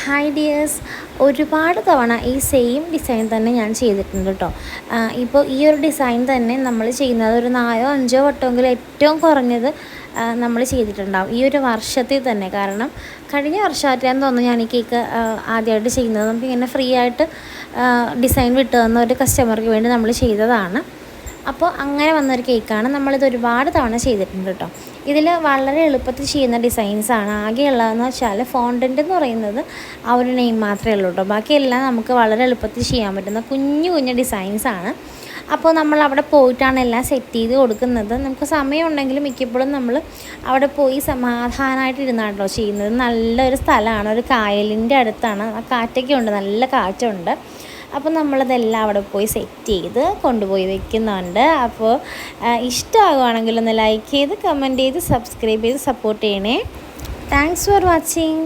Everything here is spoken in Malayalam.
ഹായ് ഡിയേഴ്സ്, ഒരുപാട് തവണ ഈ സെയിം ഡിസൈൻ തന്നെ ഞാൻ ചെയ്തിട്ടുണ്ട് കേട്ടോ. ഇപ്പോൾ ഈ ഒരു ഡിസൈൻ തന്നെ നമ്മൾ ചെയ്യുന്നത് ഒരു 4-5 വട്ടമെങ്കിലും ഏറ്റവും കുറഞ്ഞത് നമ്മൾ ചെയ്തിട്ടുണ്ടാവും ഈ ഒരു വർഷത്തിൽ തന്നെ. കാരണം കഴിഞ്ഞ വർഷമായിട്ടാന്ന് തോന്നുന്നു ഞാൻ ഈ കേക്ക് ആദ്യമായിട്ട് ചെയ്യുന്നത്. നമുക്കിങ്ങനെ ഫ്രീ ആയിട്ട് ഡിസൈൻ വിട്ടു തന്ന ഒരു കസ്റ്റമർക്ക് വേണ്ടി നമ്മൾ ചെയ്തതാണ്. അപ്പോൾ അങ്ങനെ വന്നൊരു കേക്കാണ്. നമ്മളിത് ഒരുപാട് തവണ ചെയ്തിട്ടുണ്ട് കേട്ടോ. ഇതിൽ വളരെ എളുപ്പത്തിൽ ചെയ്യുന്ന ഡിസൈൻസാണ്. ആകെയുള്ളതെന്ന് വെച്ചാൽ ഫോണ്ടൻ്റ് എന്ന് പറയുന്നത് ആ ഒരു നെയിം മാത്രമേ ഉള്ളൂ കേട്ടോ. ബാക്കിയെല്ലാം നമുക്ക് വളരെ എളുപ്പത്തിൽ ചെയ്യാൻ പറ്റുന്ന കുഞ്ഞു കുഞ്ഞു ഡിസൈൻസാണ്. അപ്പോൾ നമ്മൾ അവിടെ പോയിട്ടാണ് എല്ലാം സെറ്റ് ചെയ്ത് കൊടുക്കുന്നത്. നമുക്ക് സമയമുണ്ടെങ്കിലും മിക്കപ്പോഴും നമ്മൾ അവിടെ പോയി സമാധാനമായിട്ട് ഇരുന്നാണല്ലോ ചെയ്യുന്നത്. നല്ലൊരു സ്ഥലമാണ്, ഒരു കായലിൻ്റെ അടുത്താണ്. ആ കാറ്റൊക്കെ ഉണ്ട്, നല്ല കാറ്റുണ്ട്. അപ്പോൾ നമ്മളതെല്ലാം അവിടെ പോയി സെറ്റ് ചെയ്ത് കൊണ്ടുപോയി വെക്കുന്നുണ്ട്. അപ്പോൾ ഇഷ്ടമാകുകയാണെങ്കിൽ ഒന്ന് ലൈക്ക് ചെയ്ത് കമൻറ്റ് ചെയ്ത് സബ്സ്ക്രൈബ് ചെയ്ത് സപ്പോർട്ട് ചെയ്യണേ. Thanks for watching.